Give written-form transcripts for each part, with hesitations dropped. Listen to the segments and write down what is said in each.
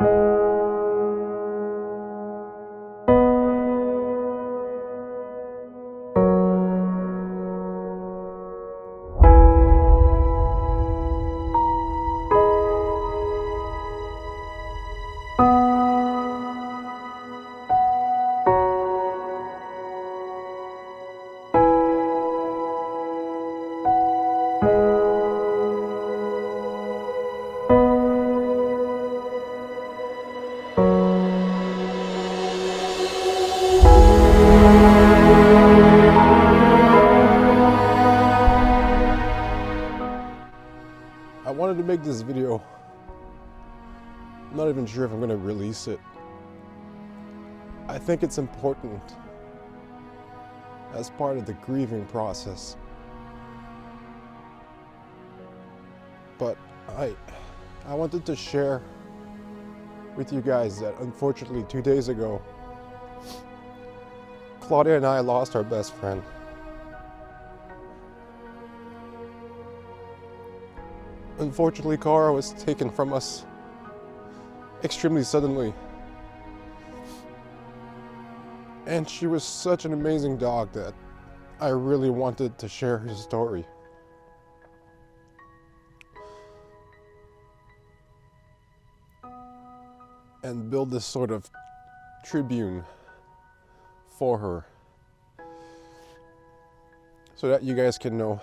I wanted to make this video. I'm not even sure if I'm going to release it. I think it's important as part of the grieving process. But I wanted to share with you guys that unfortunately 2 days ago, Claudia and I lost our best friend. Unfortunately, Korra was taken from us extremely suddenly. And she was such an amazing dog that I really wanted to share her story. And build this sort of tribune for her, so that you guys can know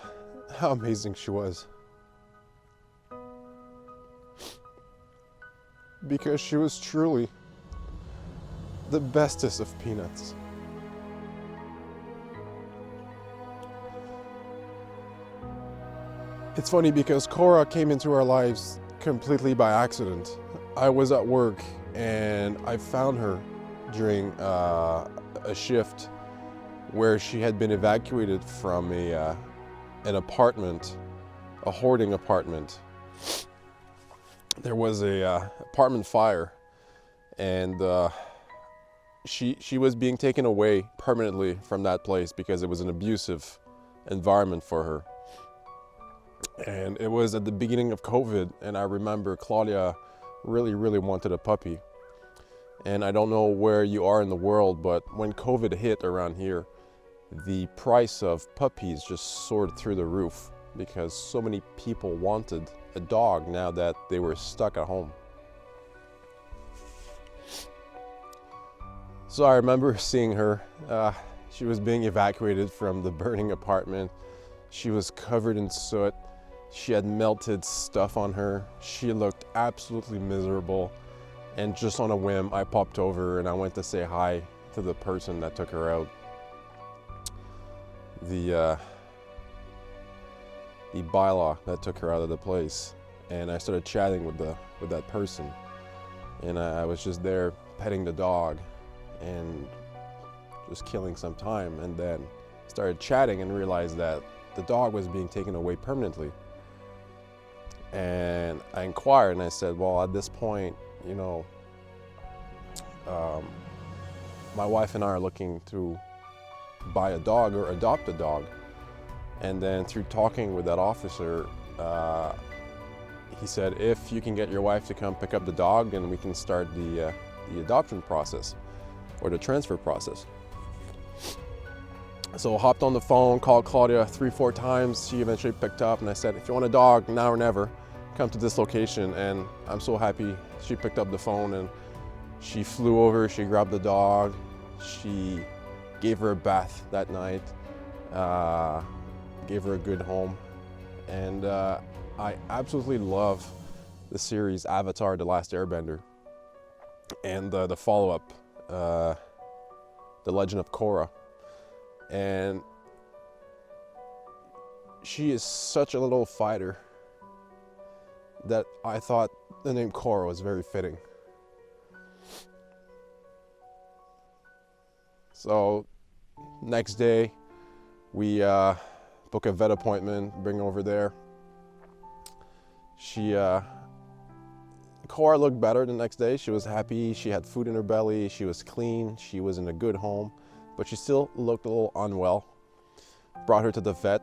how amazing she was. Because she was truly the bestest of peanuts. It's funny because Korra came into our lives completely by accident. I was at work and I found her during a shift where she had been evacuated from an apartment, a hoarding apartment. There was a apartment fire, and she was being taken away permanently from that place because it was an abusive environment for her. And it was at the beginning of COVID, and I remember Claudia really wanted a puppy. And I don't know where you are in the world, but when COVID hit around here, the price of puppies just soared through the roof because so many people wanted a dog now that they were stuck at home. So I remember seeing her. She was being evacuated from the burning apartment. She was covered in soot. She had melted stuff on her. She looked absolutely miserable. And just on a whim, I popped over and I went to say hi to the person that took her out. The bylaw that took her out of the place. And I started chatting with that person. And I was just there petting the dog and just killing some time, and then started chatting and realized that the dog was being taken away permanently. And I inquired and I said, well, at this point, you know, my wife and I are looking to buy a dog or adopt a dog. And then through talking with that officer, he said, if you can get your wife to come pick up the dog, then we can start the adoption process or the transfer process. So I hopped on the phone, called Claudia 3-4 times. She eventually picked up, and I said, if you want a dog, now or never, come to this location. And I'm so happy she picked up the phone, and she flew over, she grabbed the dog, she gave her a bath that night, gave her a good home. And I absolutely love the series Avatar: The Last Airbender and the follow-up, The Legend of Korra. And she is such a little fighter that I thought the name Korra was very fitting. So next day we book a vet appointment, bring her over there. Korra looked better the next day. She was happy, she had food in her belly, she was clean, she was in a good home, but she still looked a little unwell. Brought her to the vet,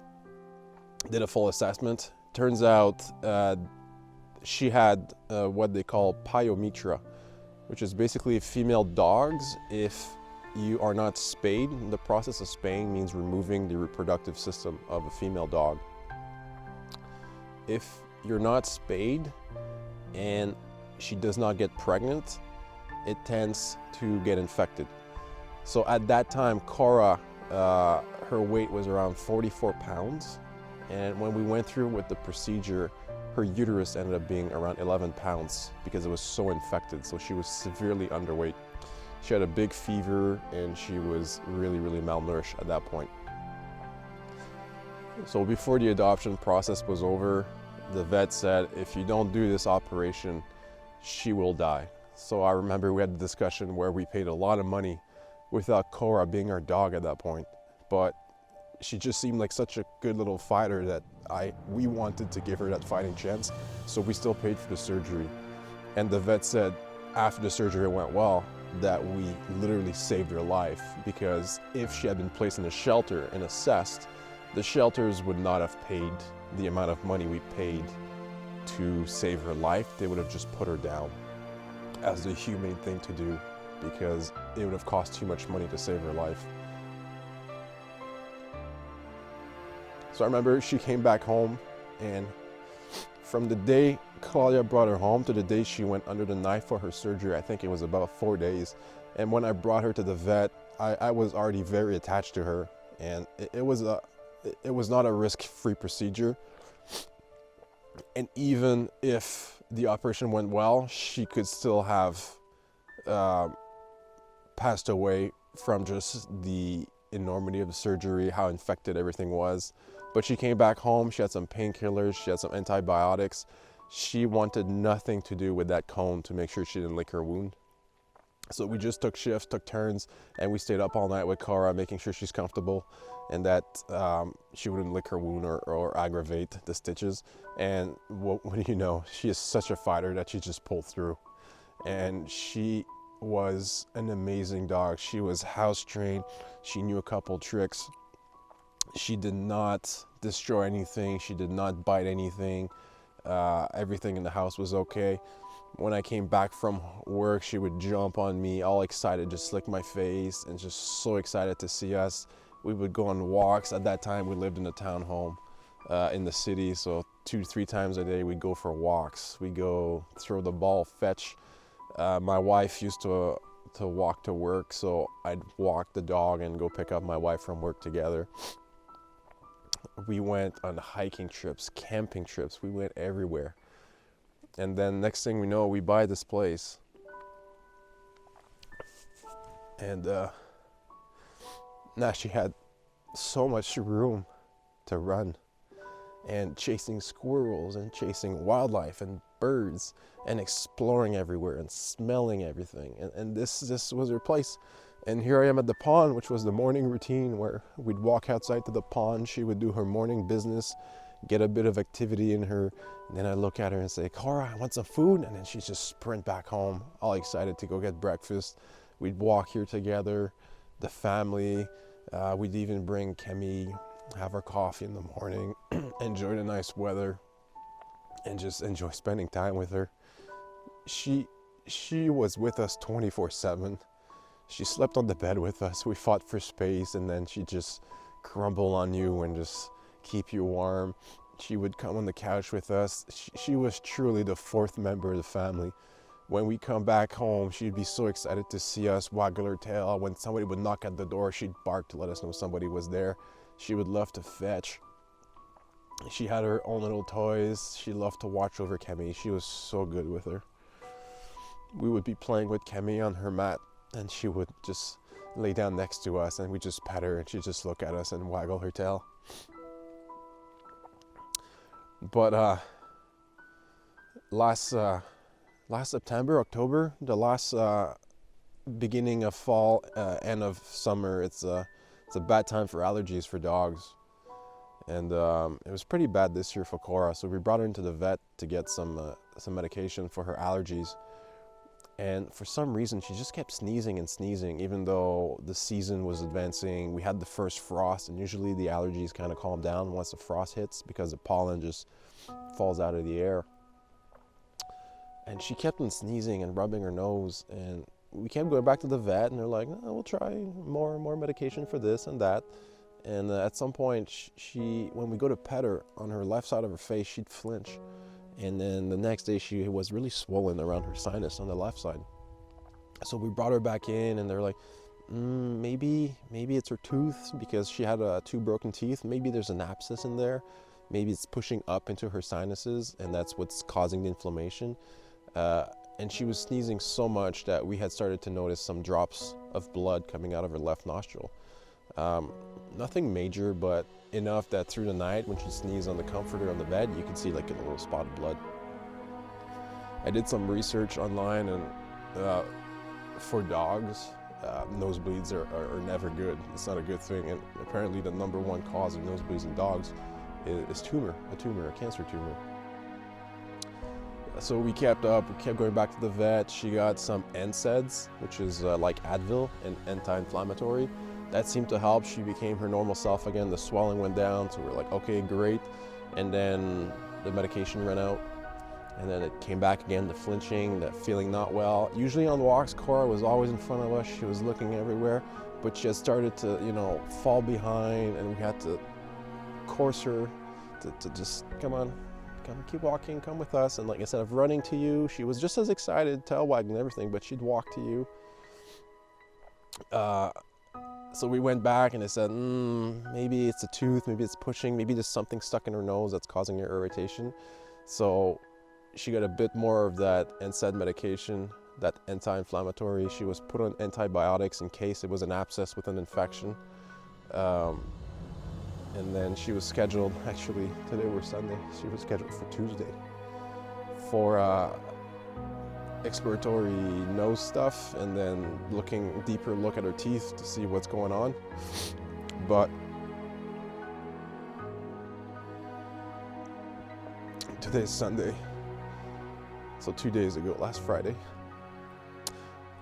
did a full assessment. Turns out she had what they call pyometra, which is basically female dogs. If you are not spayed, the process of spaying means removing the reproductive system of a female dog. If you're not spayed and she does not get pregnant, it tends to get infected. So at that time, Korra, her weight was around 44 pounds. And when we went through with the procedure, her uterus ended up being around 11 pounds because it was so infected. So she was severely underweight. She had a big fever and she was really, really malnourished at that point. So before the adoption process was over, the vet said, if you don't do this operation, she will die. So I remember we had a discussion where we paid a lot of money without Korra being our dog at that point. But she just seemed like such a good little fighter that we wanted to give her that fighting chance. So we still paid for the surgery. And the vet said after the surgery went well, that we literally saved her life, because if she had been placed in a shelter and assessed, the shelters would not have paid the amount of money we paid to save her life. They would have just put her down as the humane thing to do, because it would have cost too much money to save her life. So I remember she came back home, and from the day Claudia brought her home to the day she went under the knife for her surgery, I think it was about 4 days. And when I brought her to the vet, I was already very attached to her, and it was not a risk-free procedure. And even if the operation went well, she could still have passed away from just the enormity of the surgery, how infected everything was. But she came back home, she had some painkillers, she had some antibiotics. She wanted nothing to do with that cone to make sure she didn't lick her wound. So we just took shifts, took turns, and we stayed up all night with Korra, making sure she's comfortable and that she wouldn't lick her wound or aggravate the stitches. And what do you know, she is such a fighter that she just pulled through. And she was an amazing dog. She was house trained. She knew a couple tricks. She did not destroy anything. She did not bite anything. Everything in the house was okay. When I came back from work, she would jump on me, all excited, just lick my face, and just so excited to see us. We would go on walks. At that time, we lived in a townhome in the city, so 2-3 times a day we'd go for walks. We'd go throw the ball, fetch. My wife used to walk to work, so I'd walk the dog and go pick up my wife from work together. We went on hiking trips, camping trips. We went everywhere. And then next thing we know, we buy this place. And now she had so much room to run, and chasing squirrels and chasing wildlife and birds and exploring everywhere and smelling everything. And this was her place. And here I am at the pond, which was the morning routine where we'd walk outside to the pond. She would do her morning business, get a bit of activity in her. And then I look at her and say, Korra, I want some food. And then she'd just sprint back home, all excited to go get breakfast. We'd walk here together, the family. We'd even bring Kemi, have our coffee in the morning, enjoy the nice weather, and just enjoy spending time with her. She was with us 24/7. She slept on the bed with us. We fought for space, and then she'd just crumble on you and just keep you warm. She would come on the couch with us. She was truly the fourth member of the family. When we come back home, she'd be so excited to see us, waggle her tail. When somebody would knock at the door, she'd bark to let us know somebody was there. She would love to fetch. She had her own little toys. She loved to watch over Kemi. She was so good with her. We would be playing with Kemi on her mat, and she would just lay down next to us, and we'd just pet her, and she'd just look at us and waggle her tail. But last September, October, the last beginning of fall, end of summer, it's a bad time for allergies for dogs. And it was pretty bad this year for Korra, so we brought her into the vet to get some medication for her allergies. And for some reason, she just kept sneezing and sneezing, even though the season was advancing. We had the first frost, and usually the allergies kind of calm down once the frost hits because the pollen just falls out of the air. and she kept on sneezing and rubbing her nose, and we kept going back to the vet, and they're like, no, we'll try more medication for this and that. And at some point, she, when we go to pet her, on her left side of her face, she'd flinch. And then the next day, she was really swollen around her sinus on the left side. So we brought her back in, and they're like, maybe it's her tooth, because she had two broken teeth. Maybe there's an abscess in there. Maybe it's pushing up into her sinuses, and that's what's causing the inflammation. And she was sneezing so much that we had started to notice some drops of blood coming out of her left nostril. Nothing major, but enough that through the night, when she sneezed on the comforter on the bed, you could see like a little spot of blood. I did some research online, and for dogs, nosebleeds are never good. It's not a good thing, and apparently the #1 cause of nosebleeds in dogs is a cancer tumor. So we kept going back to the vet. She got some NSAIDs, which is like Advil, an anti-inflammatory. That seemed to help. She became her normal self again. The swelling went down, so we're like, okay, great. And then the medication ran out, and then it came back again, the flinching, the feeling not well. Usually on walks, Korra was always in front of us. She was looking everywhere, but she had started to, fall behind, and we had to course her to just, come, keep walking, come with us. And like, instead of running to you, she was just as excited, tail wagging and everything, but she'd walk to you. So we went back, and they said, maybe it's a tooth, maybe it's pushing, maybe there's something stuck in her nose that's causing her irritation. So she got a bit more of that NSAID medication, that anti-inflammatory. She was put on antibiotics in case it was an abscess with an infection. And then she was scheduled, actually, today we're Sunday, she was scheduled for Tuesday for exploratory nose stuff, and then deeper look at her teeth to see what's going on. But today's Sunday, so 2 days ago, last Friday,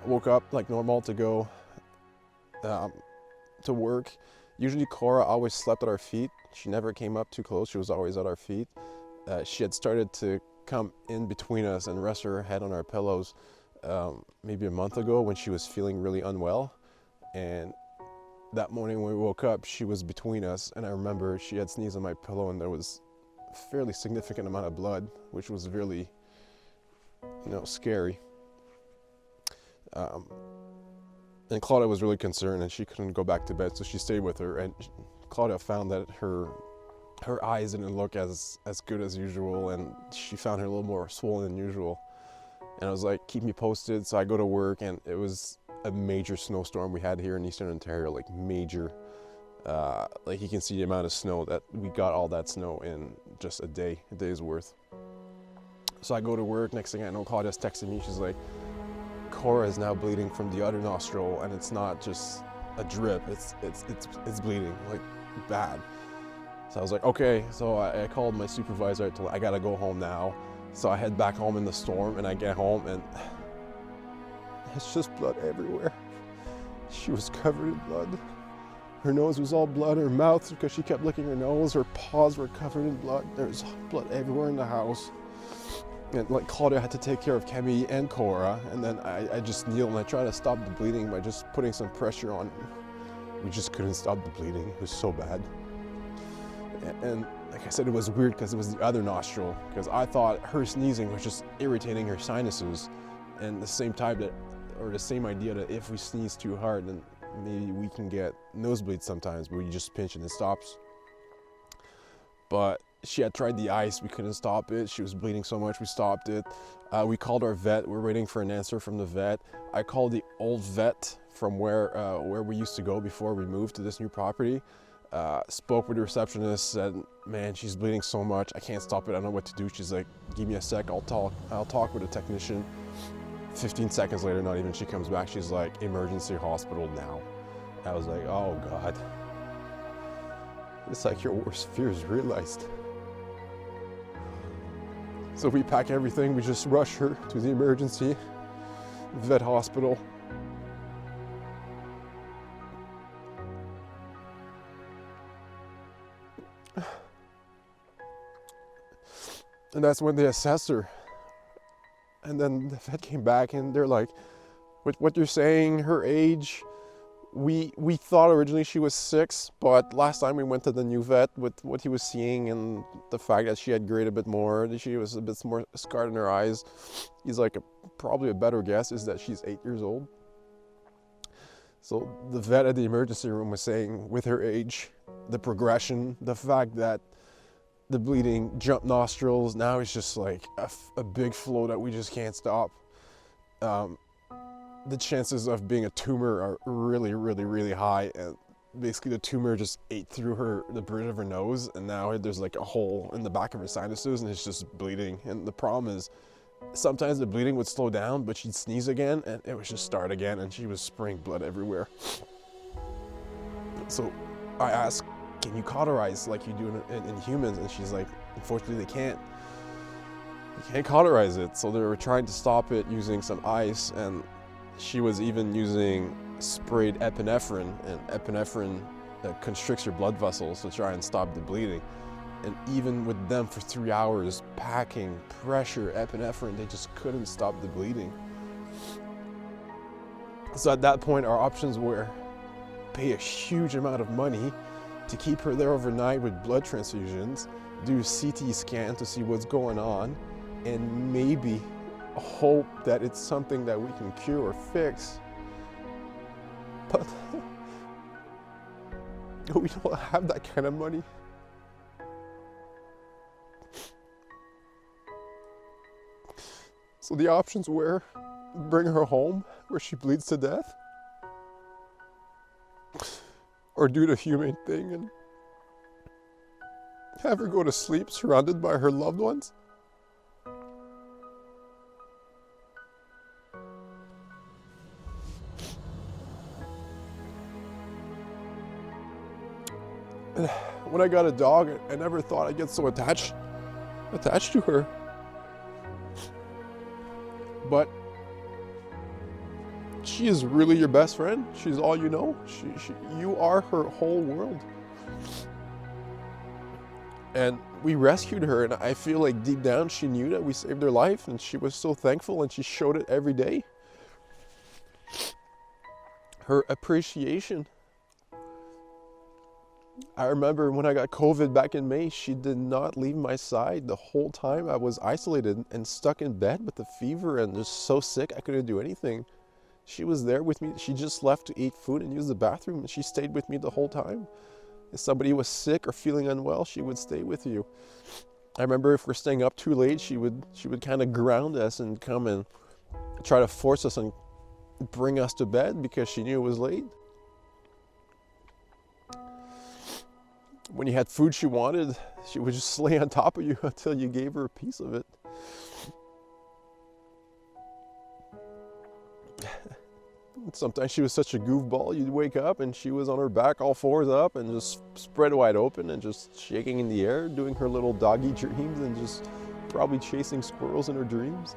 I woke up like normal to go to work. Usually Korra always slept at our feet. She never came up too close. She was always at our feet. She had started to come in between us and rest her head on our pillows maybe a month ago when she was feeling really unwell. And that morning when we woke up, she was between us, and I remember she had sneezed on my pillow, and there was a fairly significant amount of blood, which was really, scary. And Claudia was really concerned, and she couldn't go back to bed, so she stayed with her. And Claudia found that her eyes didn't look as good as usual, and she found her a little more swollen than usual. And I was like, keep me posted. So I go to work, and it was a major snowstorm we had here in Eastern Ontario, like major. Like you can see the amount of snow that we got, all that snow in just a day's worth. So I go to work. Next thing I know, Claudia's texting me. She's like, Korra is now bleeding from the other nostril, and it's not just a drip. It's bleeding like bad. So I was like, okay. So I called my supervisor. I told her I gotta go home now. So I head back home in the storm, and I get home, and it's just blood everywhere. She was covered in blood. Her nose was all blood. Her mouth, because she kept licking her nose. Her paws were covered in blood. There was blood everywhere in the house. And like Claudia had to take care of Kemi and Korra, and then I just kneeled and I tried to stop the bleeding by just putting some pressure on. We just couldn't stop the bleeding. It was so bad. And like I said, it was weird because it was the other nostril, because I thought her sneezing was just irritating her sinuses, and the same idea that if we sneeze too hard, then maybe we can get nosebleeds sometimes, but we just pinch and it stops. But she had tried the ice, we couldn't stop it. She was bleeding so much, we stopped it. We called our vet, we're waiting for an answer from the vet. I called the old vet from where we used to go before we moved to this new property. Spoke with the receptionist, said, man, she's bleeding so much, I can't stop it, I don't know what to do. She's like, give me a sec, I'll talk with a technician. 15 seconds later, not even, she comes back, she's like, emergency hospital now. I was like, oh God. It's like your worst fears realized. So we pack everything, we just rush her to the emergency vet hospital. And that's when they assessed her. And then the vet came back and they're like, what you're saying, her age, we thought originally she was 6, but last time we went to the new vet with what he was seeing and the fact that she had grayed a bit more, that she was a bit more scarred in her eyes, he's like, probably a better guess is that she's 8 years old. So the vet at the emergency room was saying, with her age, the progression, the fact that the bleeding jumped nostrils, now it's just like a big flow that we just can't stop. The chances of being a tumor are really, really, really high. And basically the tumor just ate through the bridge of her nose, and now there's like a hole in the back of her sinuses and it's just bleeding. And the problem is, sometimes the bleeding would slow down, but she'd sneeze again and it would just start again, and she was spraying blood everywhere. So I asked, can you cauterize like you do in humans? And she's like, unfortunately they can't. You can't cauterize it. So they were trying to stop it using some ice, and she was even using sprayed epinephrine, and epinephrine constricts your blood vessels to try and stop the bleeding. And even with them for 3 hours, packing, pressure, epinephrine, they just couldn't stop the bleeding. So at that point, our options were pay a huge amount of money to keep her there overnight with blood transfusions, do a CT scan to see what's going on, and maybe hope that it's something that we can cure or fix. But we don't have that kind of money. So the options were bring her home where she bleeds to death, or do the humane thing and have her go to sleep surrounded by her loved ones. And when I got a dog, I never thought I'd get so attached to her. But she is really your best friend. She's all you know. You are her whole world. And we rescued her, and I feel like deep down she knew that we saved her life, and she was so thankful, and she showed it every day. Her appreciation. I remember when I got COVID back in May, she did not leave my side the whole time. I was isolated and stuck in bed with a fever and just so sick I couldn't do anything. She was there with me. She just left to eat food and use the bathroom, and she stayed with me the whole time. If somebody was sick or feeling unwell, she would stay with you. I remember if we're staying up too late, she would kind of ground us and come and try to force us and bring us to bed because she knew it was late. When you had food she wanted, she would just lay on top of you until you gave her a piece of it. Sometimes she was such a goofball, you'd wake up and she was on her back, all fours up, and just spread wide open and just shaking in the air, doing her little doggy dreams and just probably chasing squirrels in her dreams.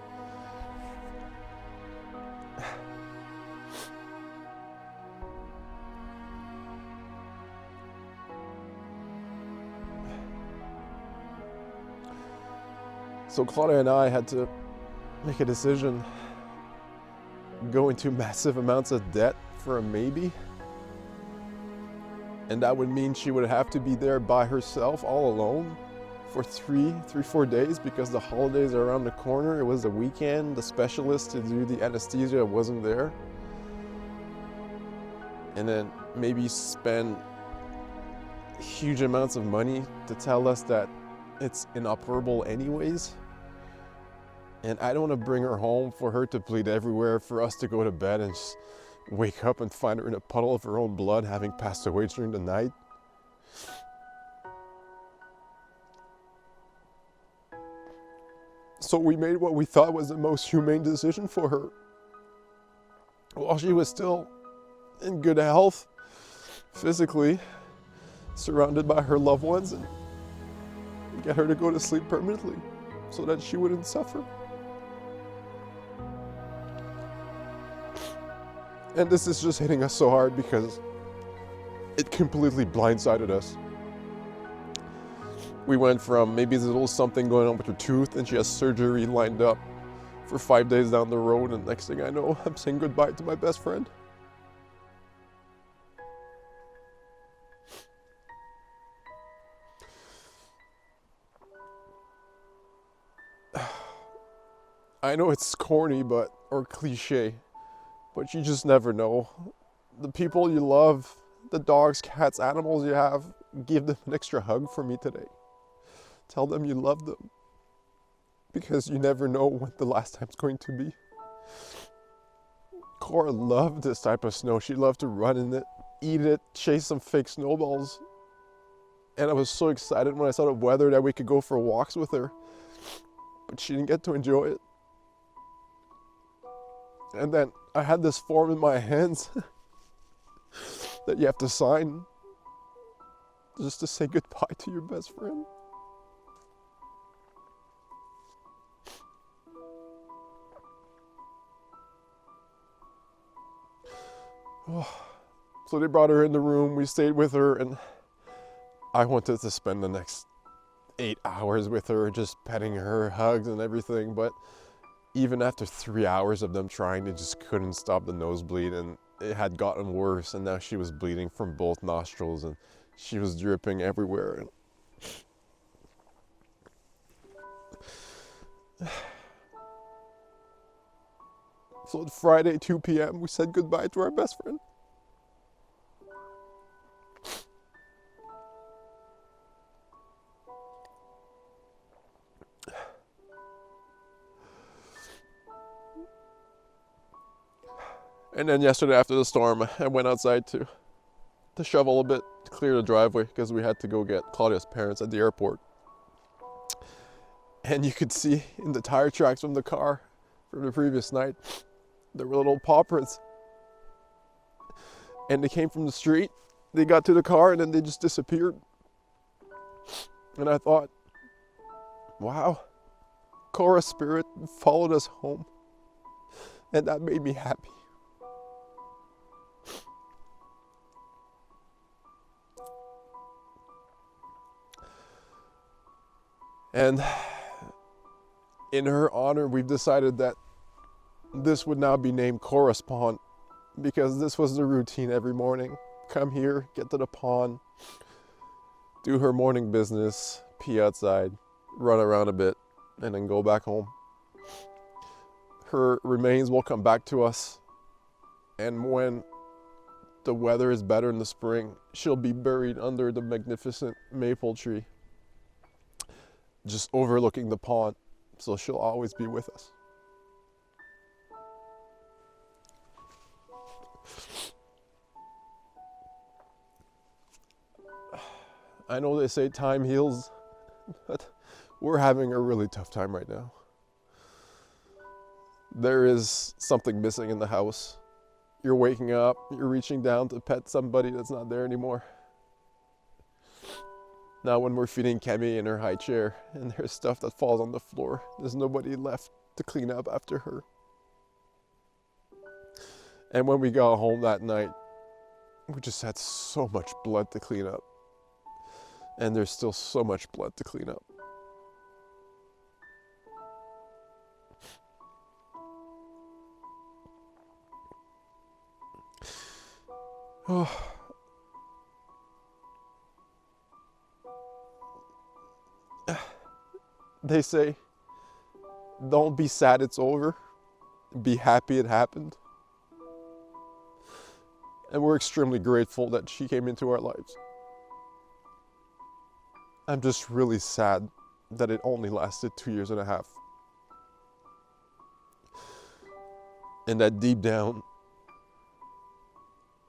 So Claudia and I had to make a decision, go into massive amounts of debt for a maybe. And that would mean she would have to be there by herself all alone for 4 days because the holidays are around the corner. It was the weekend. The specialist to do the anesthesia wasn't there. And then maybe spend huge amounts of money to tell us that it's inoperable anyways. And I don't want to bring her home for her to bleed everywhere, for us to go to bed and just wake up and find her in a puddle of her own blood, having passed away during the night. So we made what we thought was the most humane decision for her. While she was still in good health, physically, surrounded by her loved ones, and get her to go to sleep permanently so that she wouldn't suffer. And this is just hitting us so hard because it completely blindsided us. We went from maybe there's a little something going on with her tooth and she has surgery lined up for 5 days down the road, and next thing I know, I'm saying goodbye to my best friend. I know it's corny or cliche, but you just never know. The people you love, the dogs, cats, animals you have, give them an extra hug for me today. Tell them you love them, because you never know when the last time's going to be. Korra loved this type of snow. She loved to run in it, eat it, chase some fake snowballs. And I was so excited when I saw the weather that we could go for walks with her. But she didn't get to enjoy it. And then I had this form in my hands that you have to sign just to say goodbye to your best friend. So they brought her in the room, we stayed with her, and I wanted to spend the next 8 hours with her, just petting her, hugs and everything, but even after 3 hours of them trying, they just couldn't stop the nosebleed, and it had gotten worse, and now she was bleeding from both nostrils, and she was dripping everywhere. So on Friday, 2 p.m., we said goodbye to our best friend. And then yesterday after the storm, I went outside to shovel a bit, to clear the driveway, because we had to go get Claudia's parents at the airport. And you could see in the tire tracks from the car from the previous night, there were little paw prints. And they came from the street, they got to the car, and then they just disappeared. And I thought, wow, Korra's spirit followed us home. And that made me happy. And in her honor, we've decided that this would now be named Korra's Pond, because this was the routine every morning. Come here, get to the pond, do her morning business, pee outside, run around a bit, and then go back home. Her remains will come back to us, and when the weather is better in the spring, she'll be buried under the magnificent maple tree, just overlooking the pond, so she'll always be with us. I know they say time heals, but we're having a really tough time right now. There is something missing in the house. You're waking up, you're reaching down to pet somebody that's not there anymore. Now when we're feeding Kemi in her high chair and there's stuff that falls on the floor, there's nobody left to clean up after her. And when we got home that night, we just had so much blood to clean up. And there's still so much blood to clean up. Oh. They say, don't be sad it's over, be happy it happened. And we're extremely grateful that she came into our lives. I'm just really sad that it only lasted 2.5 years. And that deep down,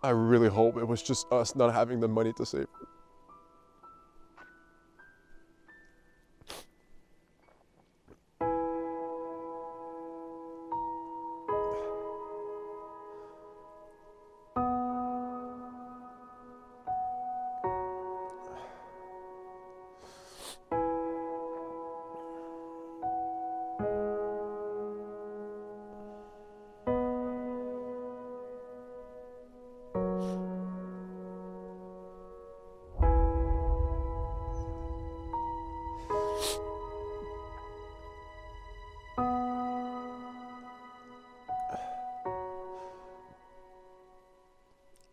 I really hope it was just us not having the money to save her.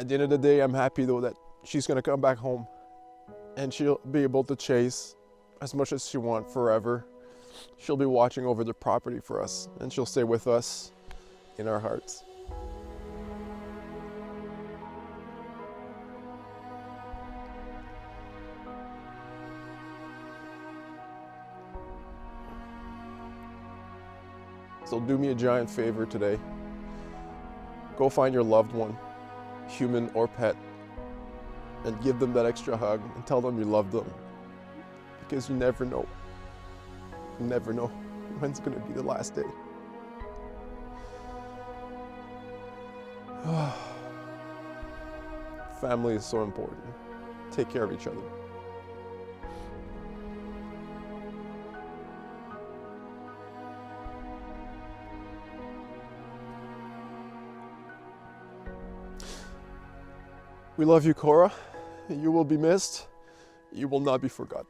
At the end of the day, I'm happy though that she's gonna come back home and she'll be able to chase as much as she wants forever. She'll be watching over the property for us, and she'll stay with us in our hearts. So do me a giant favor today. Go find your loved one, human or pet, and give them that extra hug and tell them you love them. Because you never know. You never know when's gonna be the last day. Family is so important. Take care of each other. We love you, Korra. You will be missed. You will not be forgotten.